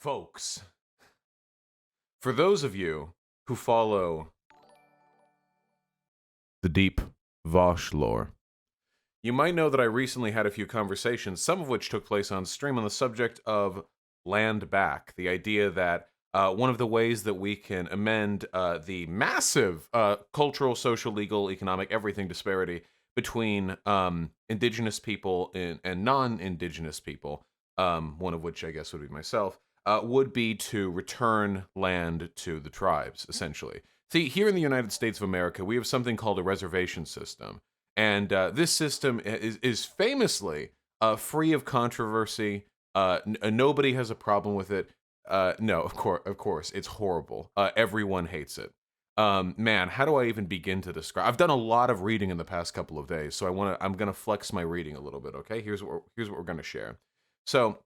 Folks, for those of you who follow the deep Vosh lore, you might know that I recently had a few conversations, some of which took place on stream, on the subject of land back. The idea that one of the ways that we can amend the massive cultural, social, legal, economic, everything disparity between indigenous people and non-indigenous people, one of which I guess would be myself, would be to return land to the tribes, essentially. See, here in the United States of America, we have something called a reservation system. And this system is famously free of controversy. Nobody has a problem with it. No, of course, it's horrible. Everyone hates it. Man, how do I even begin to describe? I've done a lot of reading in the past couple of days, so I'm gonna flex my reading a little bit. Okay, here's what we're gonna share. So,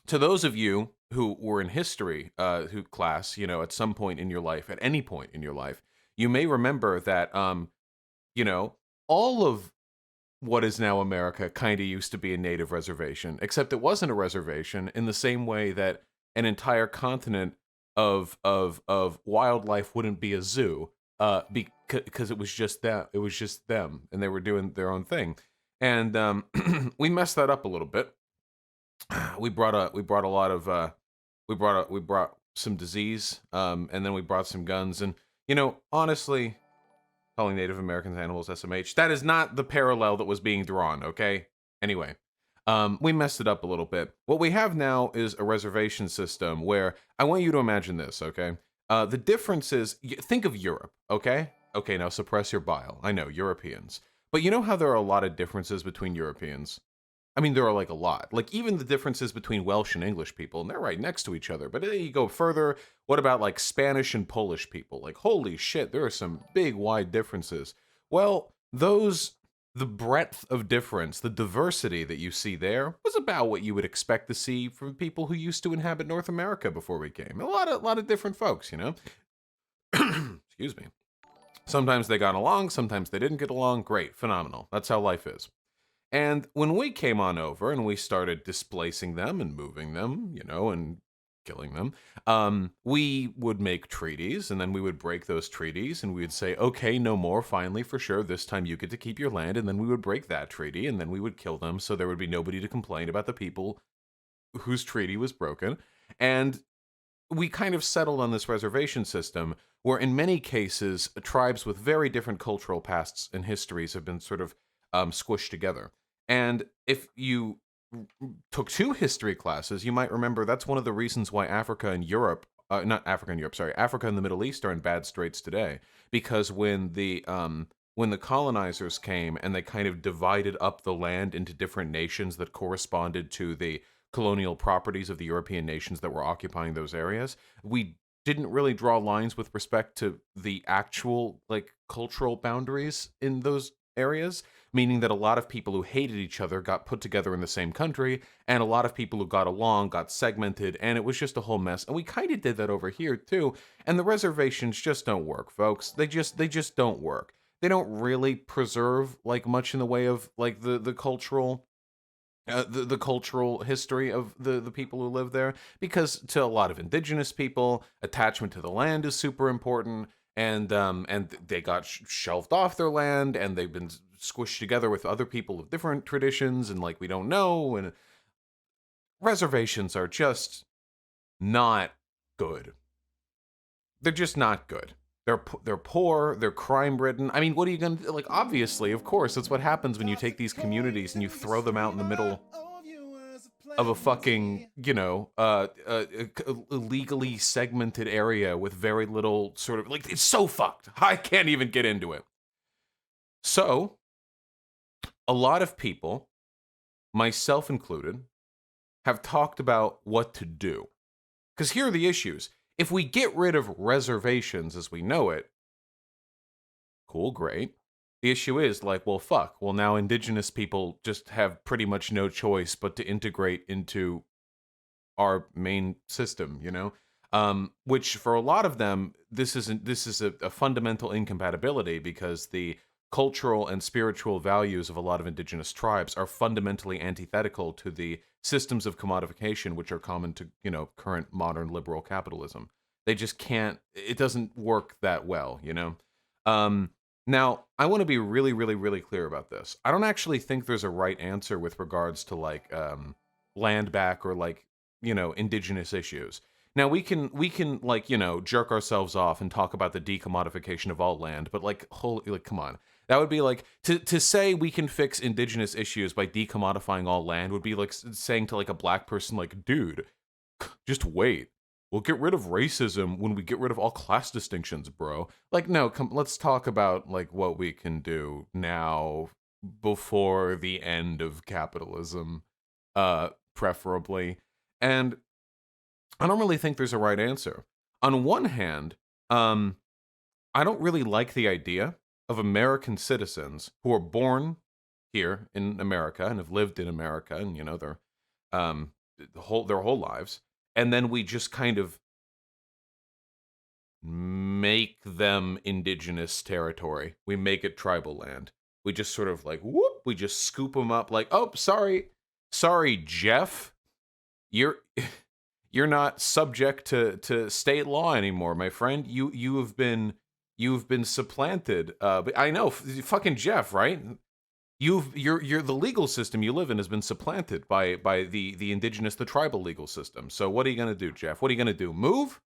to those of you who were in history, who class, at some point in your life, at any point in your life, you may remember that, you know, all of what is now America kind of used to be a native reservation, except it wasn't a reservation in the same way that an entire continent of wildlife wouldn't be a zoo, because it was just that it was just them, and they were doing their own thing, and we messed that up a little bit. We brought a lot of we brought some disease, and then we brought some guns, and honestly, calling Native Americans animals SMH. That is not the parallel that was being drawn, okay? Anyway, we messed it up a little bit. What we have now is a reservation system where I want you to imagine this, okay? The difference is, think of Europe, okay? Okay, now suppress your bile. I know, Europeans. But you know how there are a lot of differences between Europeans? I mean, there are like a lot. Like even the differences between Welsh and English people, and they're right next to each other. But then you go further, what about like Spanish and Polish people? Like, holy shit, there are some big, wide differences. Well, the breadth of difference, the diversity that you see there was about what you would expect to see from people who used to inhabit North America before we came. A lot of different folks, Excuse me. Sometimes they got along, sometimes they didn't get along. Great, phenomenal. That's how life is. And when we came on over and we started displacing them and moving them, and killing them, we would make treaties, and then we would break those treaties, and we would say, okay, no more, finally, for sure, this time you get to keep your land, and then we would break that treaty, and then we would kill them, so there would be nobody to complain about the people whose treaty was broken. And we kind of settled on this reservation system where, in many cases, tribes with very different cultural pasts and histories have been sort of squished together. And if you took two history classes, you might remember that's one of the reasons why Africa and Europe, not Africa and Europe, sorry, Africa and the Middle East are in bad straits today. Because when the colonizers came and they kind of divided up the land into different nations that corresponded to the colonial properties of the European nations that were occupying those areas, we didn't really draw lines with respect to the actual like cultural boundaries in those areas, meaning that a lot of people who hated each other got put together in the same country, and a lot of people who got along got segmented, and it was just a whole mess. And we kind of did that over here too. And the reservations just don't work, folks. They just don't work. They don't really preserve like much in the way of like the cultural the cultural history of the people who live there, because to a lot of indigenous people, attachment to the land is super important, and they got shelved off their land, and they've been squished together with other people of different traditions, and like we don't know, and reservations are just not good. They're just not good. They're poor. They're crime ridden. I mean, what are you gonna do? Like? Obviously, of course, that's what happens when you take these communities and you throw them out in the middle of a fucking, illegally segmented area with very little sort of like it's so fucked. I can't even get into it. So, a lot of people, myself included, have talked about what to do. Because here are the issues. If we get rid of reservations as we know it, cool, great. The issue is like, well, fuck. Well, now indigenous people just have pretty much no choice but to integrate into our main system, which for a lot of them, this is a fundamental incompatibility because the cultural and spiritual values of a lot of indigenous tribes are fundamentally antithetical to the systems of commodification which are common to, current modern liberal capitalism. They just can't, it doesn't work that well, Um, Now, I want to be really, really, really clear about this. I don't actually think there's a right answer with regards to like land back or like, indigenous issues. Now we can like, jerk ourselves off and talk about the decommodification of all land, but like holy like come on. That would be like to say we can fix indigenous issues by decommodifying all land would be like saying to like a black person like, "Dude, just wait. We'll get rid of racism when we get rid of all class distinctions, bro." Like, no, let's talk about like what we can do now before the end of capitalism, preferably. And I don't really think there's a right answer. On one hand, um, I don't really like the idea of American citizens who are born here in America and have lived in America, and they're um, their whole lives, and then we just kind of make them indigenous territory. We make it tribal land. We just sort of like whoop. We just scoop them up like, oh, sorry, Jeff, you're you're not subject to state law anymore, my friend. You've been supplanted. But I know, fucking Jeff, right? You're the legal system you live in has been supplanted by the indigenous, the tribal legal system. So what are you gonna do, Jeff? What are you gonna do? Move?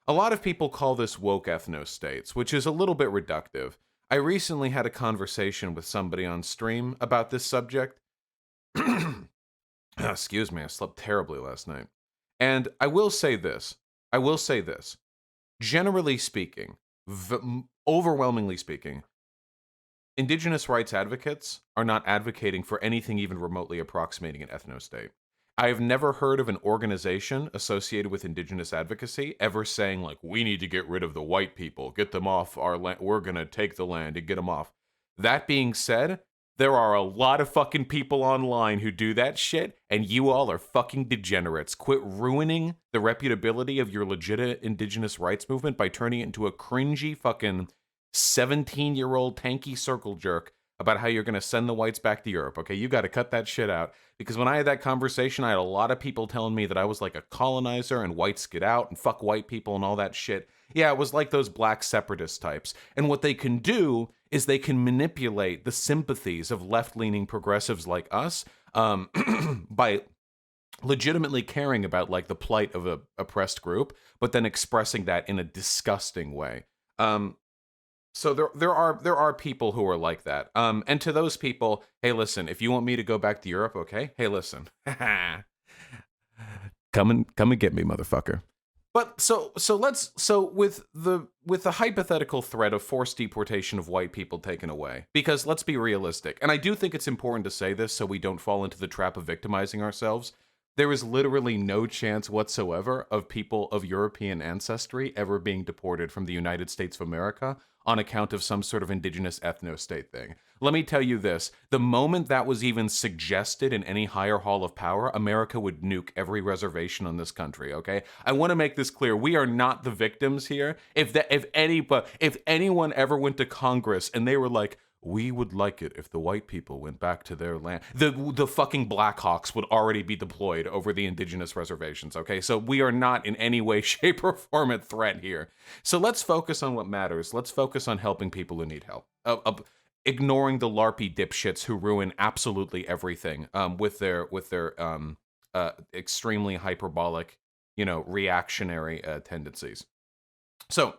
A lot of people call this woke ethno states, which is a little bit reductive. I recently had a conversation with somebody on stream about this subject. Excuse me, I slept terribly last night. And I will say this. I will say this. Generally speaking, overwhelmingly speaking, indigenous rights advocates are not advocating for anything even remotely approximating an ethno-state. I have never heard of an organization associated with indigenous advocacy ever saying, like, we need to get rid of the white people, get them off our land, we're gonna take the land and get them off. That being said, there are a lot of fucking people online who do that shit, and you all are fucking degenerates. Quit ruining the reputability of your legit indigenous rights movement by turning it into a cringy fucking 17-year-old tanky circle jerk about how you're going to send the whites back to Europe. Okay, you got to cut that shit out. Because when I had that conversation, I had a lot of people telling me that I was like a colonizer and whites get out and fuck white people and all that shit. Yeah, it was like those black separatist types. And what they can do is they can manipulate the sympathies of left-leaning progressives like us by legitimately caring about like the plight of a oppressed group, but then expressing that in a disgusting way. So there are people who are like that. And to those people, hey, listen, if you want me to go back to Europe, okay? Hey, listen, come and get me, motherfucker. But so with the hypothetical threat of forced deportation of white people taken away, because let's be realistic, and I do think it's important to say this so we don't fall into the trap of victimizing ourselves. There is literally no chance whatsoever of people of European ancestry ever being deported from the United States of America on account of some sort of indigenous ethno-state thing. Let me tell you this, the moment that was even suggested in any higher hall of power, America would nuke every reservation on this country, okay? I want to make this clear. We are not the victims here. If anyone ever went to Congress and they were like, we would like it if the white people went back to their land, the fucking Blackhawks would already be deployed over the indigenous reservations, okay? So we are not in any way, shape, or form a threat here. So let's focus on what matters. Let's focus on helping people who need help. Ignoring the LARPy dipshits who ruin absolutely everything with their extremely hyperbolic, reactionary tendencies. So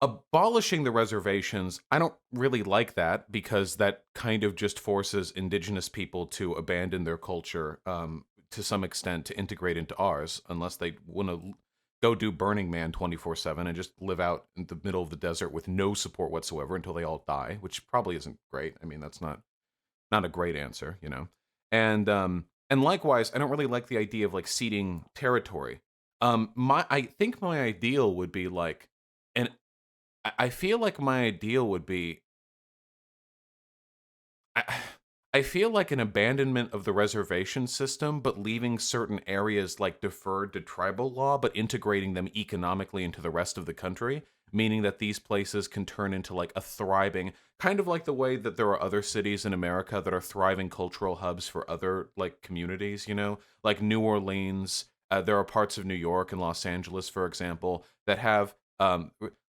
abolishing the reservations, I don't really like that because that kind of just forces indigenous people to abandon their culture to some extent to integrate into ours, unless they want to go do Burning Man 24/7 and just live out in the middle of the desert with no support whatsoever until they all die, which probably isn't great. I mean, that's not a great answer, And likewise, I don't really like the idea of like ceding territory. I think my ideal would be like an I feel like my ideal would be I, I feel like an abandonment of the reservation system, but leaving certain areas like deferred to tribal law, but integrating them economically into the rest of the country. meaning that these places can turn into like a thriving, kind of like the way that there are other cities in America that are thriving cultural hubs for other like communities, you know, like New Orleans. There are parts of New York and Los Angeles, for example, that have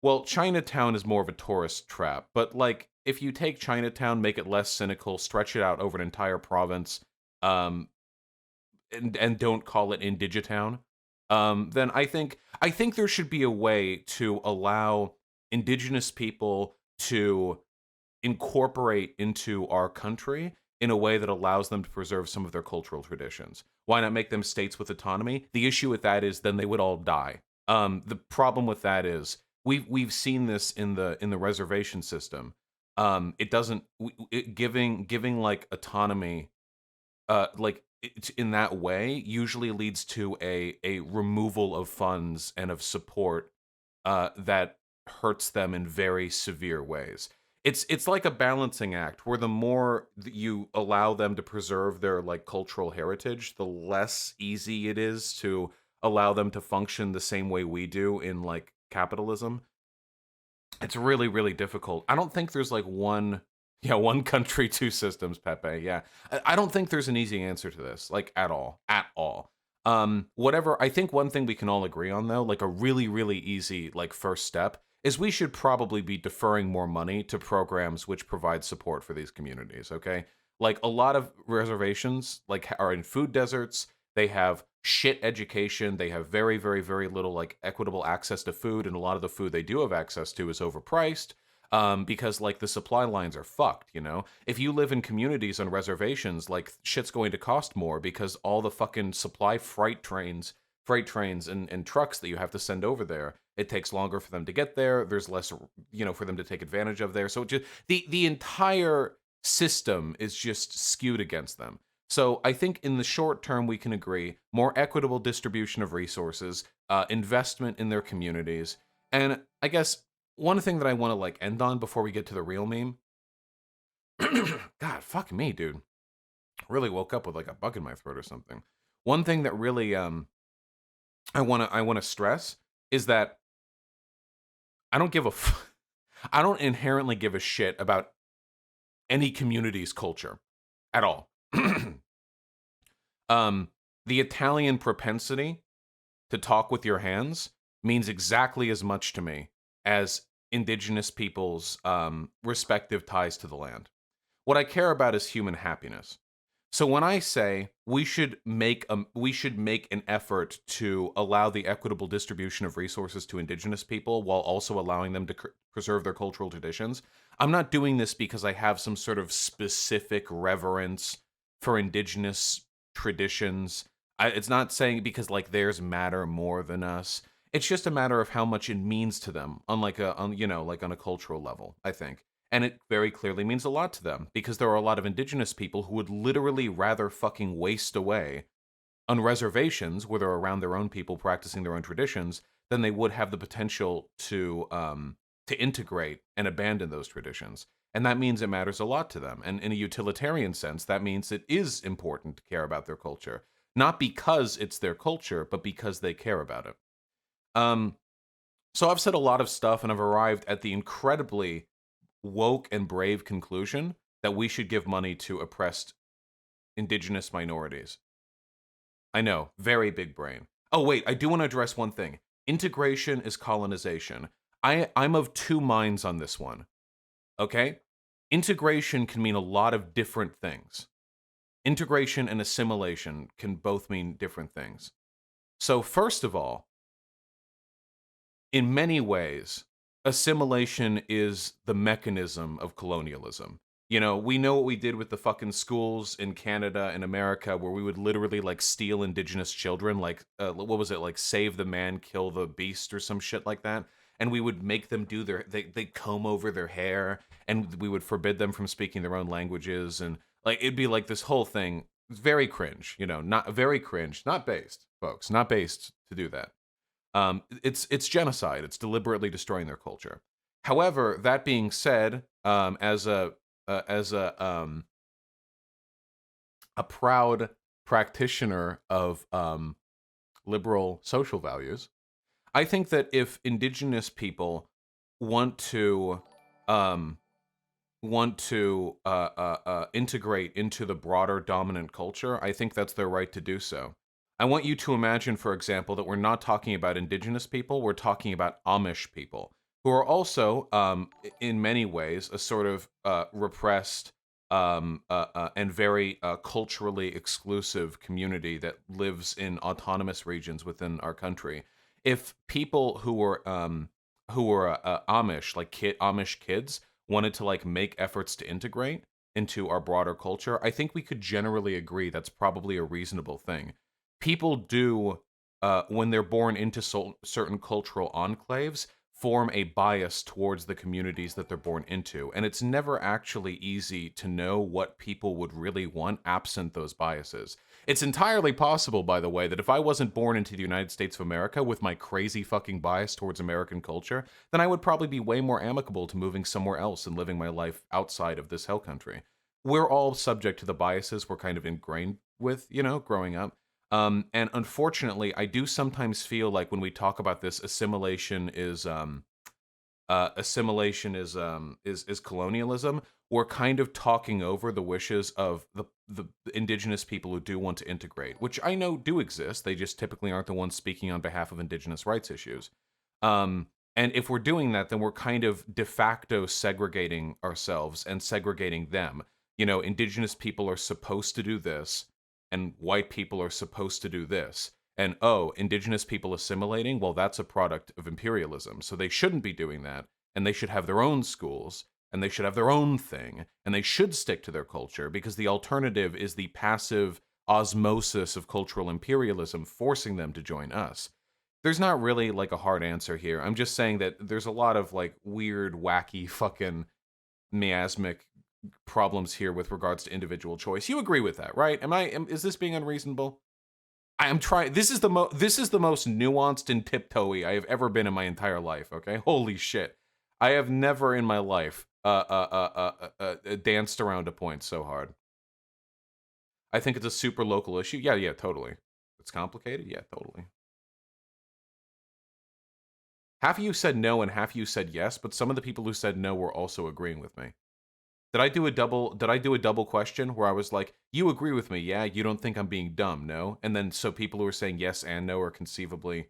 well, Chinatown is more of a tourist trap, but like if you take Chinatown, make it less cynical, stretch it out over an entire province, um, and don't call it Indigitown, then I think there should be a way to allow indigenous people to incorporate into our country in a way that allows them to preserve some of their cultural traditions. Why not make them states with autonomy? The issue with that is then they would all die. The problem with that is we've seen this in the reservation system. It doesn't giving like autonomy like in that way usually leads to a removal of funds and of support that hurts them in very severe ways. It's like a balancing act where the more that you allow them to preserve their like cultural heritage, the less easy it is to allow them to function the same way we do in like capitalism. It's really, really difficult. I don't think there's like one, yeah, one country, two systems, Pepe. Yeah. I don't think there's an easy answer to this, like at all. At all. Whatever, I think one thing we can all agree on though, like a really, really easy like first step is we should probably be deferring more money to programs which provide support for these communities, okay? Like a lot of reservations like are in food deserts, they have shit education. They have very, very, very little like equitable access to food, and a lot of the food they do have access to is overpriced. Because like the supply lines are fucked, you know. If you live in communities on reservations, like shit's going to cost more because all the fucking supply freight trains and trucks that you have to send over there, it takes longer for them to get there. There's less, you know, for them to take advantage of there. So it just the entire system is just skewed against them. So I think in the short term, we can agree more equitable distribution of resources, investment in their communities. And I guess one thing that I want to like end on before we get to the real meme. God, fuck me, dude. Really woke up with like a bug in my throat or something. One thing that really I want to stress is that I don't give a I don't inherently give a shit about any community's culture at all. um the Italian propensity to talk with your hands means exactly as much to me as indigenous people's respective ties to the land. What I care about is human happiness. So when I say we should make an effort to allow the equitable distribution of resources to indigenous people while also allowing them to preserve their cultural traditions, I'm not doing this because I have some sort of specific reverence for indigenous traditions. It's not saying because like theirs matter more than us. It's just a matter of how much it means to them on like you know, like on a cultural level, I think. And it very clearly means a lot to them because there are a lot of indigenous people who would literally rather fucking waste away on reservations where they're around their own people practicing their own traditions than they would have the potential to integrate and abandon those traditions. And that means it matters a lot to them. And in a utilitarian sense, that means it is important to care about their culture, not because it's their culture, but because they care about it. Um, so I've said a lot of stuff, and I've arrived at the incredibly woke and brave conclusion that we should give money to oppressed indigenous minorities. I know, very big brain. Oh, wait, I do want to address one thing. Integration is colonization. I'm of two minds on this one, okay? Integration can mean a lot of different things. Integration and assimilation can both mean different things. So, first of all, in many ways, assimilation is the mechanism of colonialism. You know, we know what we did with the fucking schools in Canada and America where we would literally like steal indigenous children, like, what was it, like save the man, kill the beast or some shit like that. And we would make them do they comb over their hair and we would forbid them from speaking their own languages. And like, it'd be like this whole thing, very cringe, you know, not very cringe, not based, folks, not based to do that. It's genocide. It's deliberately destroying their culture. However, that being said, as a proud practitioner of liberal social values, I think that if indigenous people want to um integrate into the broader dominant culture, I think that's their right to do so. I want you to imagine, for example, that we're not talking about indigenous people, we're talking about Amish people, who are also, in many ways, a sort of repressed and very culturally exclusive community that lives in autonomous regions within our country. If people who were Amish, like Amish kids, wanted to like make efforts to integrate into our broader culture, I think we could generally agree that's probably a reasonable thing. People do, when they're born into certain cultural enclaves, form a bias towards the communities that they're born into. And it's never actually easy to know what people would really want absent those biases. It's entirely possible, by the way, that if I wasn't born into the United States of America with my crazy fucking bias towards American culture, then I would probably be way more amicable to moving somewhere else and living my life outside of this hell country. We're all subject to the biases we're kind of ingrained with, growing up. And unfortunately, I do sometimes feel like when we talk about this, assimilation is colonialism. We're kind of talking over the wishes of the indigenous people who do want to integrate, which I know do exist. They just typically aren't the ones speaking on behalf of indigenous rights issues. And if we're doing that, then we're kind of de facto segregating ourselves and segregating them. Indigenous people are supposed to do this, and white people are supposed to do this. And oh, indigenous people assimilating, well, that's a product of imperialism. So they shouldn't be doing that. And they should have their own schools, and they should have their own thing, and they should stick to their culture, because the alternative is the passive osmosis of cultural imperialism forcing them to join us. There's not really like a hard answer here. I'm just saying that there's a lot of like weird, wacky, fucking miasmic problems here with regards to individual choice. You agree with that, right? Is this being unreasonable? I am trying. This is the most nuanced and tiptoey I have ever been in my entire life. Okay, holy shit! I have never in my life danced around a point so hard. I think it's a super local issue. Yeah, yeah, totally. It's complicated. Yeah, totally. Half of you said no and half of you said yes, but some of the people who said no were also agreeing with me. Did I do a double question where I was like, you agree with me, yeah? You don't think I'm being dumb, no? And then so people who are saying yes and no are conceivably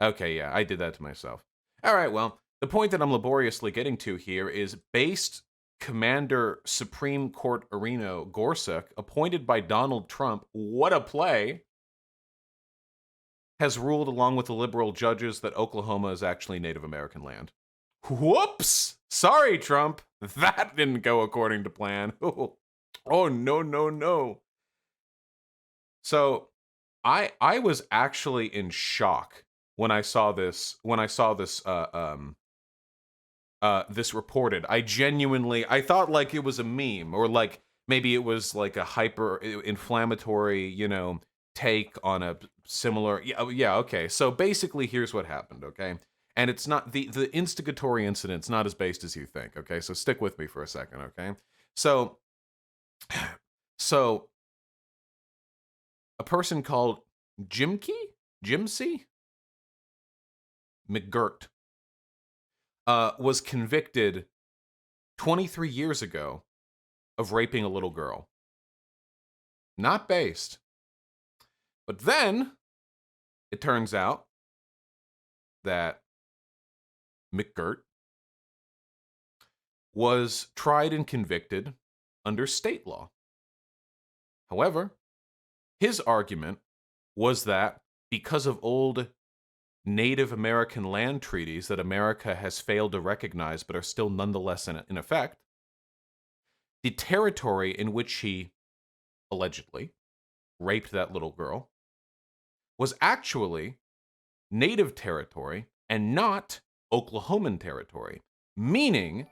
okay, yeah, I did that to myself. All right, well, the point that I'm laboriously getting to here is based Commander Supreme Court Areno Gorsuch, appointed by Donald Trump, what a play, has ruled along with the liberal judges that Oklahoma is actually Native American land. Whoops! Sorry, Trump. That didn't go according to plan. Oh no, no, no. So I was actually in shock when I saw this reported. I thought like it was a meme, or like maybe it was like a hyper inflammatory, take on a similar. Yeah, yeah, okay. So basically, here's what happened. Okay, and it's not the instigatory incident's not as based as you think. Okay, so stick with me for a second. Okay, so so a person called Jimsy McGirt was convicted 23 years ago of raping a little girl. Not based. But then it turns out that McGirt was tried and convicted under state law. However, his argument was that because of old Native American land treaties that America has failed to recognize but are still nonetheless in effect, the territory in which he allegedly raped that little girl was actually Native territory and not Oklahoman territory, meaning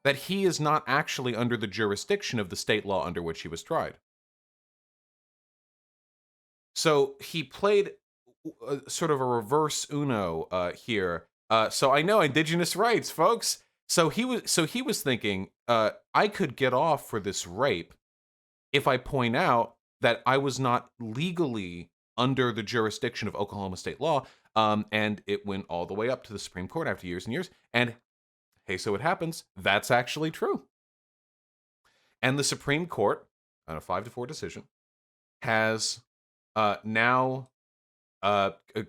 that he is not actually under the jurisdiction of the state law under which he was tried. So he played sort of a reverse Uno here. So I know indigenous rights, folks. So he was thinking, I could get off for this rape if I point out that I was not legally under the jurisdiction of Oklahoma state law. And it went all the way up to the Supreme Court after years and years. And hey, so it happens, that's actually true. And the Supreme Court, on a 5-4 decision, has now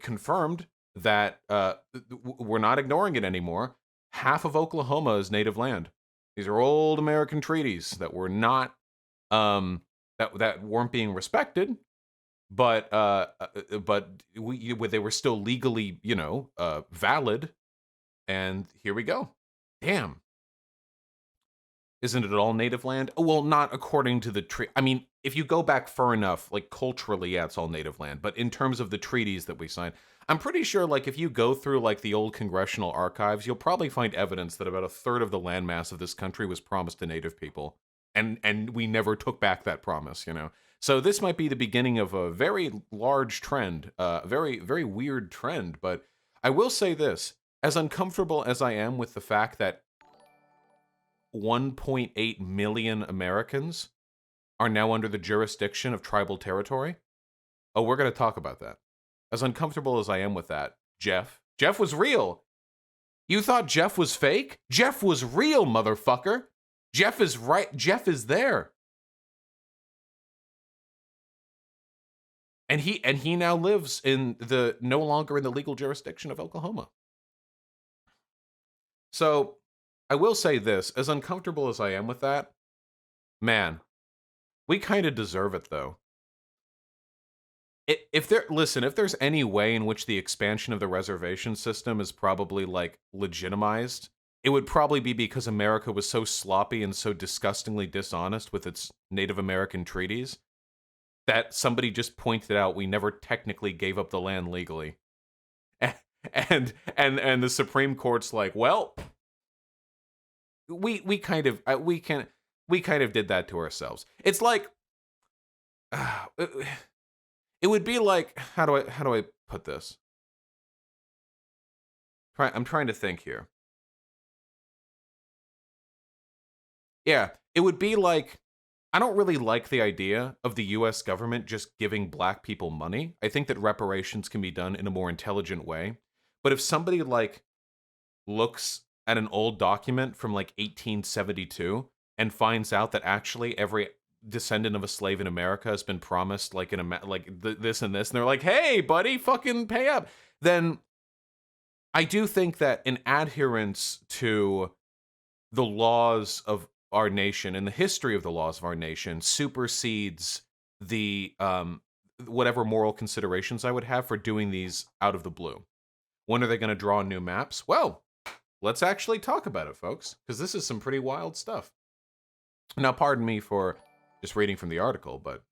confirmed that we're not ignoring it anymore. Half of Oklahoma is native land. These are old American treaties that were not that weren't being respected, but they were still legally, valid. And here we go. Damn. Isn't it all native land? Well, not according to the tree. I mean, if you go back far enough, like culturally, yeah, it's all native land. But in terms of the treaties that we signed, I'm pretty sure, like, if you go through like the old congressional archives, you'll probably find evidence that about a third of the landmass of this country was promised to native people, and we never took back that promise. So this might be the beginning of a very large trend, very very weird trend. But I will say this: as uncomfortable as I am with the fact that 1.8 million Americans are now under the jurisdiction of tribal territory. Oh, we're going to talk about that. As uncomfortable as I am with that, Jeff was real. You thought Jeff was fake? Jeff was real, motherfucker. Jeff is right. Jeff is there. And he now lives no longer in the legal jurisdiction of Oklahoma. So I will say this, as uncomfortable as I am with that, man, we kind of deserve it, though. If there's any way in which the expansion of the reservation system is probably, like, legitimized, it would probably be because America was so sloppy and so disgustingly dishonest with its Native American treaties that somebody just pointed out we never technically gave up the land legally. And the Supreme Court's like, well, we kind of did that to ourselves. It's like it would be like, how do I put this? I'm trying to think here. Yeah, it would be like, I don't really like the idea of the US government just giving black people money. I think that reparations can be done in a more intelligent way. But if somebody, like, looks at an old document from, like, 1872 and finds out that actually every descendant of a slave in America has been promised, like, this and this, and they're like, hey, buddy, fucking pay up, then I do think that an adherence to the laws of our nation and the history of the laws of our nation supersedes the whatever moral considerations I would have for doing these out of the blue. When are they going to draw new maps? Well, let's actually talk about it, folks, because this is some pretty wild stuff. Now, pardon me for just reading from the article, but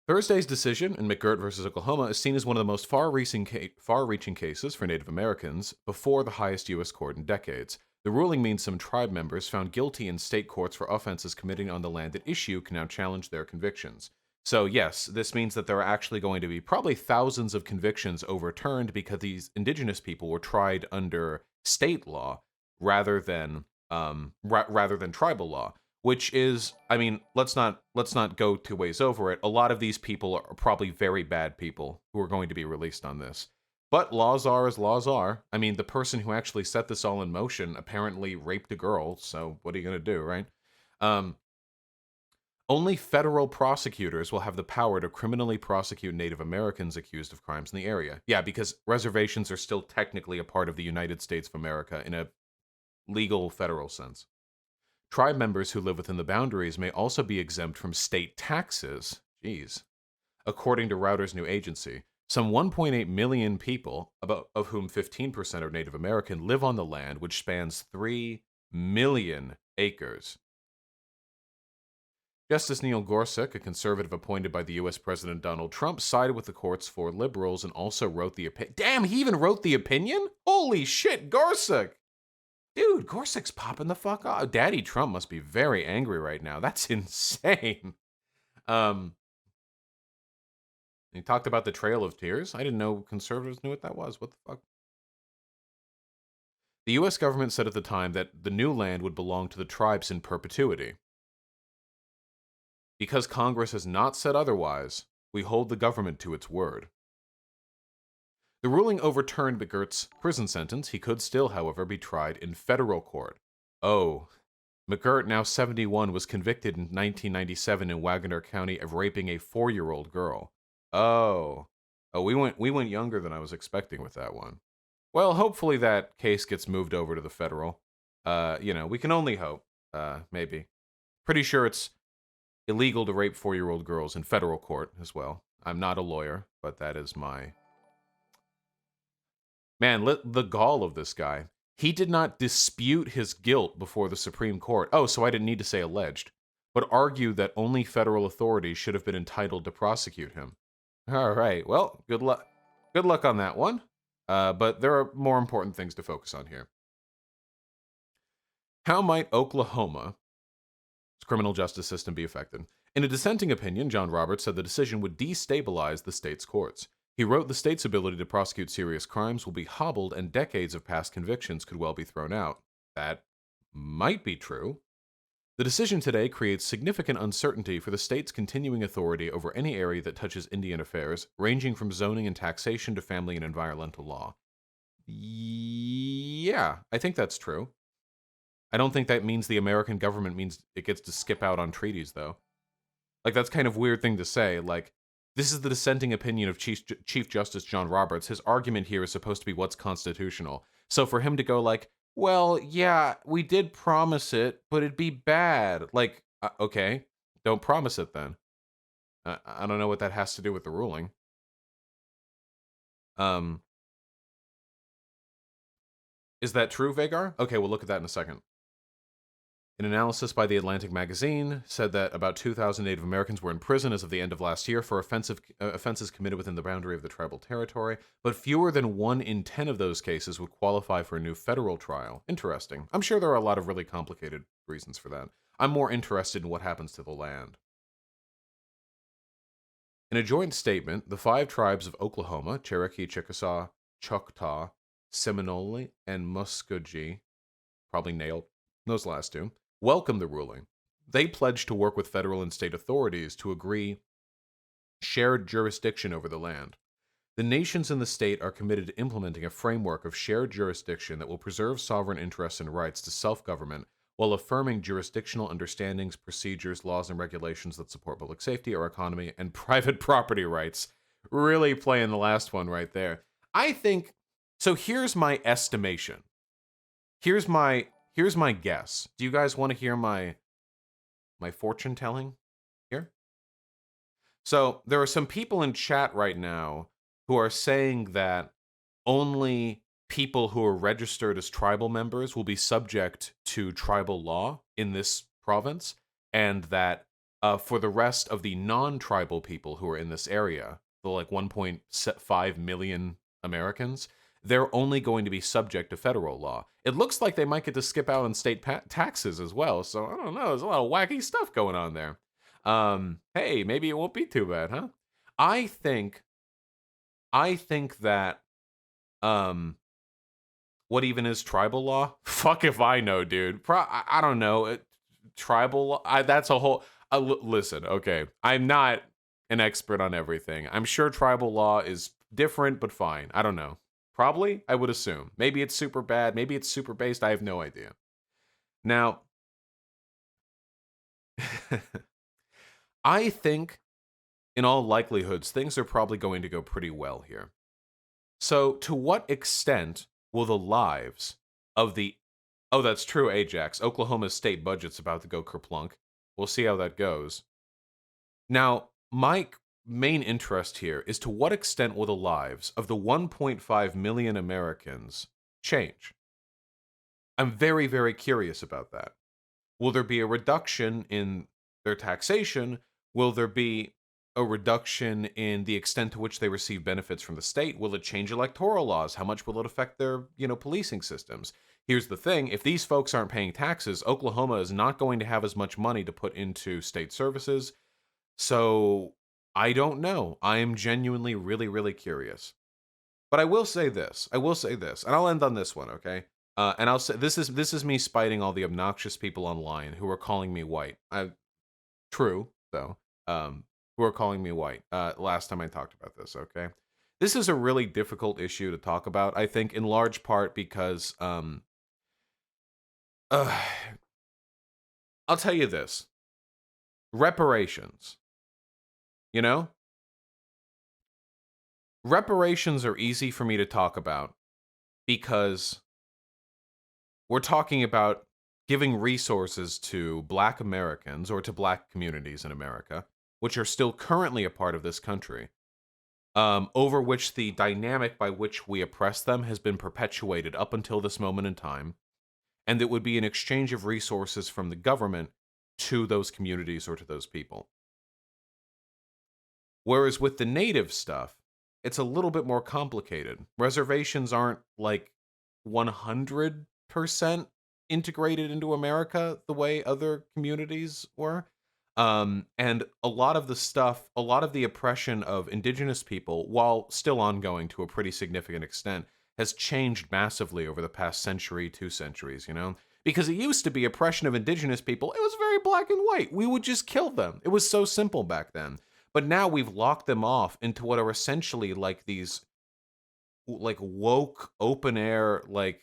Thursday's decision in McGirt versus Oklahoma is seen as one of the most far-reaching cases for Native Americans before the highest U.S. court in decades. The ruling means some tribe members found guilty in state courts for offenses committed on the land at issue can now challenge their convictions. So yes, this means that there are actually going to be probably thousands of convictions overturned because these indigenous people were tried under state law rather than tribal law. Which is, I mean, let's not go two ways over it. A lot of these people are probably very bad people who are going to be released on this. But laws are as laws are. I mean, the person who actually set this all in motion apparently raped a girl, so what are you going to do, right? Only federal prosecutors will have the power to criminally prosecute Native Americans accused of crimes in the area. Yeah, because reservations are still technically a part of the United States of America in a legal federal sense. Tribe members who live within the boundaries may also be exempt from state taxes. Jeez. According to Router's new agency, some 1.8 million people, of whom 15% are Native American, live on the land, which spans 3 million acres. Justice Neil Gorsuch, a conservative appointed by the U.S. President Donald Trump, sided with the courts for liberals and also wrote the opinion. Damn, he even wrote the opinion? Holy shit, Gorsuch! Dude, Gorsuch's popping the fuck off. Daddy Trump must be very angry right now. That's insane. He talked about the Trail of Tears. I didn't know conservatives knew what that was. What the fuck? The U.S. government said at the time that the new land would belong to the tribes in perpetuity. Because Congress has not said otherwise, we hold the government to its word. The ruling overturned McGirt's prison sentence. He could still, however, be tried in federal court. Oh, McGirt, now 71, was convicted in 1997 in Wagoner County of raping a 4-year-old girl. Oh. Oh, we went younger than I was expecting with that one. Well, hopefully that case gets moved over to the federal. We can only hope. Maybe. Pretty sure it's illegal to rape 4-year-old girls in federal court as well. I'm not a lawyer, but that is my... Man, the gall of this guy. He did not dispute his guilt before the Supreme Court. Oh, so I didn't need to say alleged, but argued that only federal authorities should have been entitled to prosecute him. All right. Well, good luck. Good luck on that one. But there are more important things to focus on here. How might Oklahoma's criminal justice system be affected? In a dissenting opinion, John Roberts said the decision would destabilize the state's courts. He wrote the state's ability to prosecute serious crimes will be hobbled and decades of past convictions could well be thrown out. That might be true. The decision today creates significant uncertainty for the state's continuing authority over any area that touches Indian affairs, ranging from zoning and taxation to family and environmental law. Yeah, I think that's true. I don't think that means the American government means it gets to skip out on treaties, though. Like, that's kind of a weird thing to say. Like, this is the dissenting opinion of Chief Justice John Roberts. His argument here is supposed to be what's constitutional. So for him to go like, well, yeah, we did promise it, but it'd be bad. Like, okay, don't promise it then. I don't know what that has to do with the ruling. Is that true, Vagar? Okay, we'll look at that in a second. An analysis by The Atlantic magazine said that about 2,000 Native Americans were in prison as of the end of last year for offenses committed within the boundary of the tribal territory, but fewer than 1 in 10 of those cases would qualify for a new federal trial. Interesting. I'm sure there are a lot of really complicated reasons for that. I'm more interested in what happens to the land. In a joint statement, the 5 tribes of Oklahoma, Cherokee, Chickasaw, Choctaw, Seminole, and Muskogee, probably nailed those last 2, welcomed the ruling. They pledged to work with federal and state authorities to agree shared jurisdiction over the land. The nations in the state are committed to implementing a framework of shared jurisdiction that will preserve sovereign interests and rights to self-government while affirming jurisdictional understandings, procedures, laws, and regulations that support public safety, our economy, and private property rights. Really playing the last one right there. I think, so here's my estimation. Here's my guess. Do you guys want to hear my fortune telling here? So there are some people in chat right now who are saying that only people who are registered as tribal members will be subject to tribal law in this province, and that for the rest of the non-tribal people who are in this area, the like 1.5 million Americans, they're only going to be subject to federal law. It looks like they might get to skip out on state taxes as well, so I don't know, there's a lot of wacky stuff going on there. Hey, maybe it won't be too bad, huh? I think that, what even is tribal law? Fuck if I know, dude. I don't know. Tribal law, that's a whole, listen, okay, I'm not an expert on everything. I'm sure tribal law is different, but fine. I don't know. Probably, I would assume. Maybe it's super bad. Maybe it's super based. I have no idea. Now, I think, in all likelihoods, things are probably going to go pretty well here. So, to what extent will the lives of the... Oh, that's true, Ajax. Oklahoma's state budget's about to go kerplunk. We'll see how that goes. Now, my main interest here is to what extent will the lives of the 1.5 million Americans change? I'm very, very curious about that. Will there be a reduction in their taxation? Will there be a reduction in the extent to which they receive benefits from the state? Will it change electoral laws? How much will it affect their, policing systems? Here's the thing, if these folks aren't paying taxes, Oklahoma is not going to have as much money to put into state services. So I don't know. I am genuinely really, really curious. But I will say this, and I'll end on this one, okay? And I'll say, this is me spiting all the obnoxious people online who are calling me white. True, though. Who are calling me white. Last time I talked about this, okay? this is a really difficult issue to talk about, I think, in large part because uh, I'll tell you this. Reparations, you know? Reparations are easy for me to talk about because we're talking about giving resources to Black Americans or to Black communities in America, which are still currently a part of this country, over which the dynamic by which we oppress them has been perpetuated up until this moment in time, and it would be an exchange of resources from the government to those communities or to those people. Whereas with the native stuff, it's a little bit more complicated. Reservations aren't like 100% integrated into America the way other communities were. And a lot of the stuff, a lot of the oppression of indigenous people, while still ongoing to a pretty significant extent, has changed massively over the past century, 2 centuries, you know? Because it used to be oppression of indigenous people, it was very black and white. We would just kill them. It was so simple back then. But now we've locked them off into what are essentially like these like woke open air like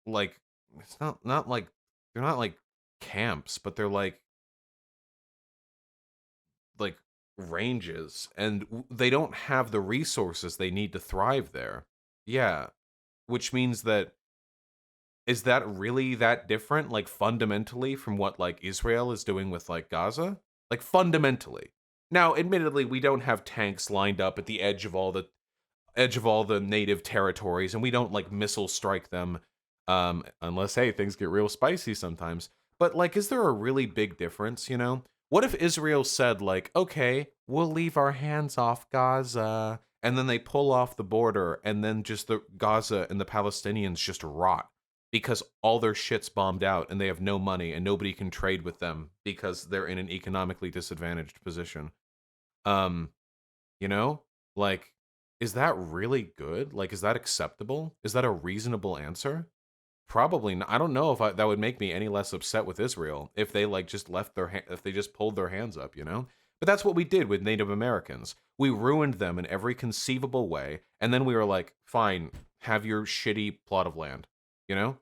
it's not like they're not like camps, but they're like ranges and they don't have the resources they need to thrive there. Yeah, which means that is that really that different like fundamentally from what like Israel is doing with like Gaza? Like fundamentally. Now, admittedly, we don't have tanks lined up at the edge of all the native territories, and we don't like missile strike them, unless hey things get real spicy sometimes. But like, is there a really big difference? You know, what if Israel said like, okay, we'll leave our hands off Gaza, and then they pull off the border, and then just the Gaza and the Palestinians just rot because all their shit's bombed out and they have no money and nobody can trade with them because they're in an economically disadvantaged position. Um, you know, like, is that really good? Like, is that acceptable? Is that a reasonable answer? Probably not. I don't know if that would make me any less upset with Israel if they like just left their if they just pulled their hands up, you know? But that's what we did with Native Americans. We ruined them in every conceivable way, and then we were like, "Fine, have your shitty plot of land," you know?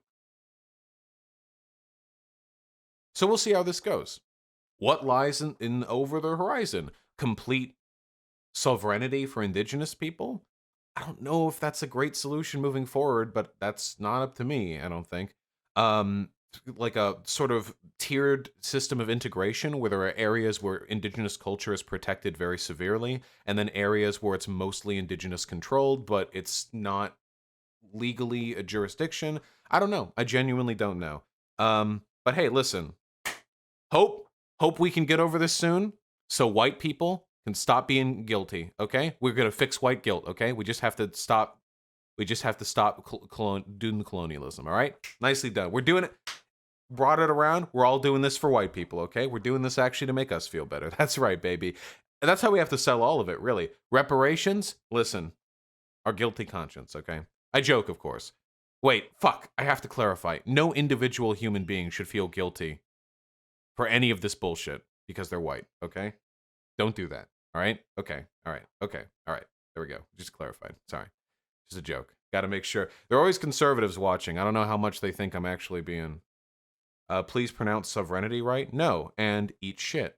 So we'll see how this goes. What lies in over the horizon? Complete sovereignty for indigenous people? I don't know if that's a great solution moving forward, but that's not up to me, I don't think. Um, like a sort of tiered system of integration where there are areas where indigenous culture is protected very severely, and then areas where it's mostly indigenous controlled, but it's not legally a jurisdiction. I don't know. I genuinely don't know. But hey, listen, hope we can get over this soon so white people can stop being guilty, okay? We're going to fix white guilt, okay? We just have to stop doing the colonialism, all right? Nicely done. We're doing it. Brought it around. We're all doing this for white people, okay? We're doing this actually to make us feel better. That's right, baby. And that's how we have to sell all of it, really. Reparations, listen, our guilty conscience, okay? I joke, of course. Wait, fuck. I have to clarify. No individual human being should feel guilty for any of this bullshit because they're white, okay? Don't do that. All right? Okay. All right. Okay. All right. There we go. Just clarified. Sorry. Just a joke. Got to make sure. There are always conservatives watching. I don't know how much they think I'm actually being. Please pronounce sovereignty right? No. And eat shit.